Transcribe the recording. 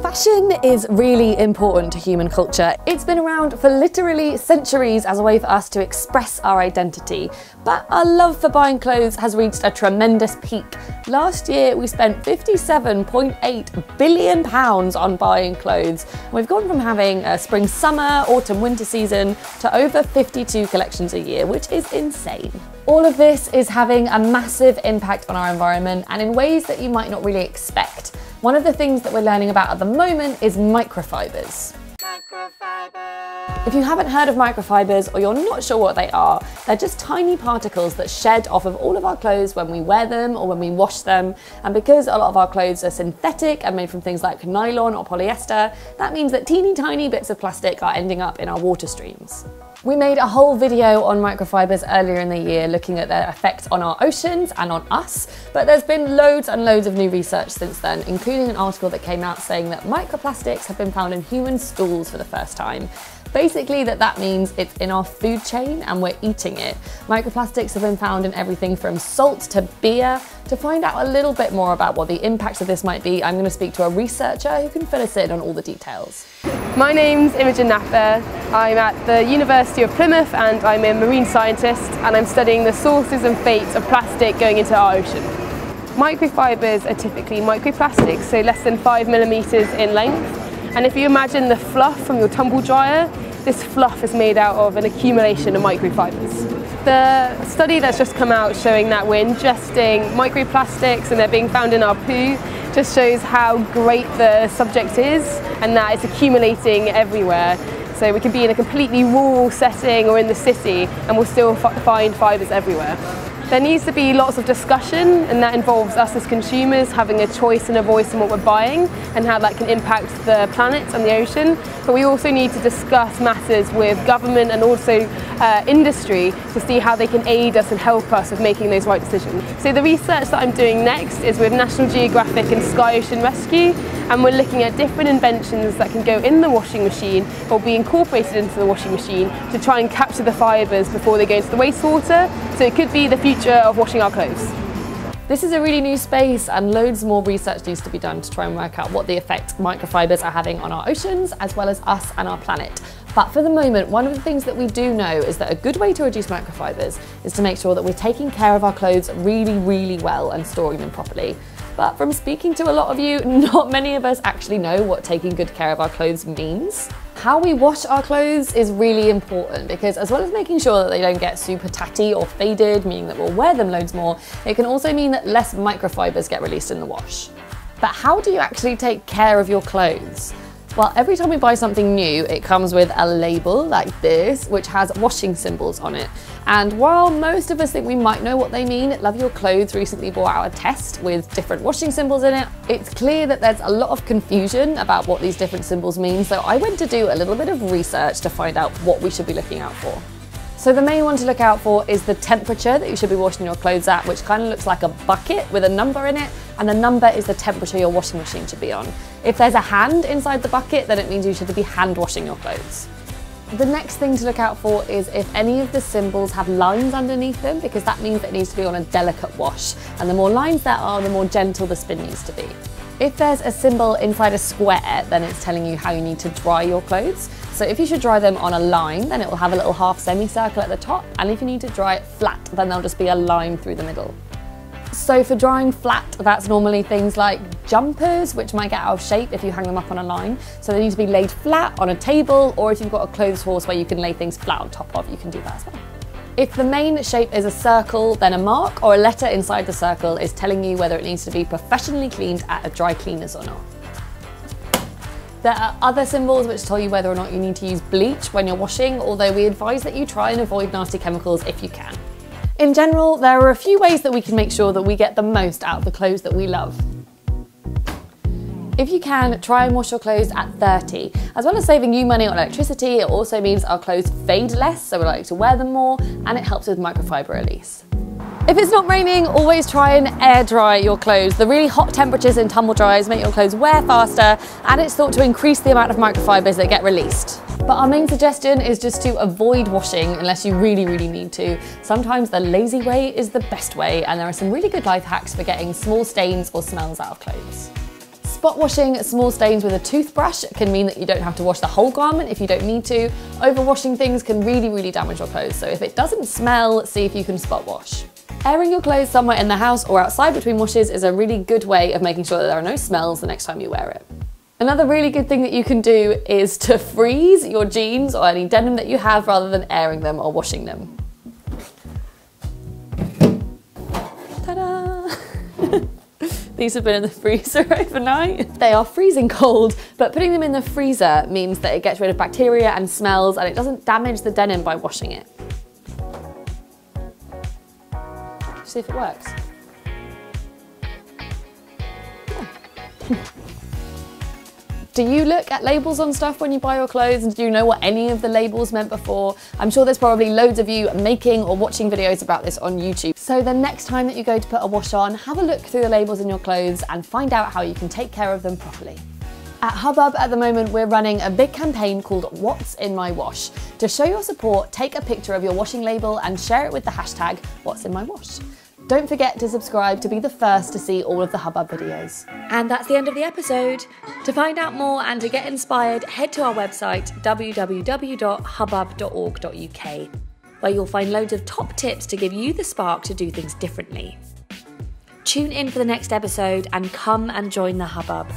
Fashion is really important to human culture. It's been around for literally centuries as a way for us to express our identity. But our love for buying clothes has reached a tremendous peak. Last year, we spent £57.8 billion on buying clothes. We've gone from having a spring, summer, autumn, winter season to over 52 collections a year, which is insane. All of this is having a massive impact on our environment and in ways that you might not really expect. One of the things that we're learning about at the moment is microfibres. If you haven't heard of microfibres or you're not sure what they are, they're just tiny particles that shed off of all of our clothes when we wear them or when we wash them. And because a lot of our clothes are synthetic and made from things like nylon or polyester, that means that teeny tiny bits of plastic are ending up in our water streams. We made a whole video on microfibres earlier in the year looking at their effect on our oceans and on us, but there's been loads and loads of new research since then, including an article that came out saying that microplastics have been found in human stools for the first time. Basically that means it's in our food chain and we're eating it. Microplastics have been found in everything from salt to beer. To find out a little bit more about what the impacts of this might be, I'm going to speak to a researcher who can fill us in on all the details. My name's Imogen Napper. I'm at the University of Plymouth and I'm a marine scientist and I'm studying the sources and fates of plastic going into our ocean. Microfibres are typically microplastics, so less than 5mm in length. And if you imagine the fluff from your tumble dryer, this fluff is made out of an accumulation of microfibres. The study that's just come out showing that we're ingesting microplastics and they're being found in our poo just shows how great the subject is and that it's accumulating everywhere. So we can be in a completely rural setting or in the city and we'll still find fibres everywhere. There needs to be lots of discussion, and that involves us as consumers having a choice and a voice in what we're buying and how that can impact the planet and the ocean. But we also need to discuss matters with government and also industry to see how they can aid us and help us with making those right decisions. So the research that I'm doing next is with National Geographic and Sky Ocean Rescue, and we're looking at different inventions that can go in the washing machine or be incorporated into the washing machine to try and capture the fibres before they go into the wastewater. So it could be the future of washing our clothes. This is a really new space and loads more research needs to be done to try and work out what the effect microfibres are having on our oceans as well as us and our planet. But for the moment, one of the things that we do know is that a good way to reduce microfibres is to make sure that we're taking care of our clothes really, really well and storing them properly. But from speaking to a lot of you, not many of us actually know what taking good care of our clothes means. How we wash our clothes is really important because as well as making sure that they don't get super tatty or faded, meaning that we'll wear them loads more, it can also mean that less microfibres get released in the wash. But how do you actually take care of your clothes? Well, every time we buy something new, it comes with a label like this, which has washing symbols on it. And while most of us think we might know what they mean, Love Your Clothes recently brought out a test with different washing symbols in it. It's clear that there's a lot of confusion about what these different symbols mean, so I went to do a little bit of research to find out what we should be looking out for. So the main one to look out for is the temperature that you should be washing your clothes at, which kind of looks like a bucket with a number in it, and the number is the temperature your washing machine should be on. If there's a hand inside the bucket, then it means you should be hand washing your clothes. The next thing to look out for is if any of the symbols have lines underneath them, because that means it needs to be on a delicate wash, and the more lines there are, the more gentle the spin needs to be. If there's a symbol inside a square, then it's telling you how you need to dry your clothes. So if you should dry them on a line, then it will have a little half semicircle at the top. And if you need to dry it flat, then there'll just be a line through the middle. So for drying flat, that's normally things like jumpers, which might get out of shape if you hang them up on a line. So they need to be laid flat on a table, or if you've got a clothes horse where you can lay things flat on top of, you can do that as well. If the main shape is a circle, then a mark or a letter inside the circle is telling you whether it needs to be professionally cleaned at a dry cleaners or not. There are other symbols which tell you whether or not you need to use bleach when you're washing, although we advise that you try and avoid nasty chemicals if you can. In general, there are a few ways that we can make sure that we get the most out of the clothes that we love. If you can, try and wash your clothes at 30. As well as saving you money on electricity, it also means our clothes fade less, so we like to wear them more, and it helps with microfibre release. If it's not raining, always try and air dry your clothes. The really hot temperatures in tumble dryers make your clothes wear faster, and it's thought to increase the amount of microfibres that get released. But our main suggestion is just to avoid washing unless you really, really need to. Sometimes the lazy way is the best way, and there are some really good life hacks for getting small stains or smells out of clothes. Spot washing small stains with a toothbrush can mean that you don't have to wash the whole garment if you don't need to. Overwashing things can really damage your clothes, so if it doesn't smell, see if you can spot wash. Airing your clothes somewhere in the house or outside between washes is a really good way of making sure that there are no smells the next time you wear it. Another really good thing that you can do is to freeze your jeans or any denim that you have rather than airing them or washing them. Ta-da! These have been in the freezer overnight. They are freezing cold, but putting them in the freezer means that it gets rid of bacteria and smells and it doesn't damage the denim by washing it. See if it works. Yeah. Do you look at labels on stuff when you buy your clothes, and do you know what any of the labels meant before? I'm sure there's probably loads of you making or watching videos about this on YouTube. So the next time that you go to put a wash on, have a look through the labels in your clothes and find out how you can take care of them properly. At Hubbub at the moment, we're running a big campaign called What's in My Wash. To show your support, take a picture of your washing label and share it with the hashtag What's in My Wash. Don't forget to subscribe to be the first to see all of the Hubbub videos. And that's the end of the episode. To find out more and to get inspired, head to our website www.hubbub.org.uk, where you'll find loads of top tips to give you the spark to do things differently. Tune in for the next episode and come and join the Hubbub.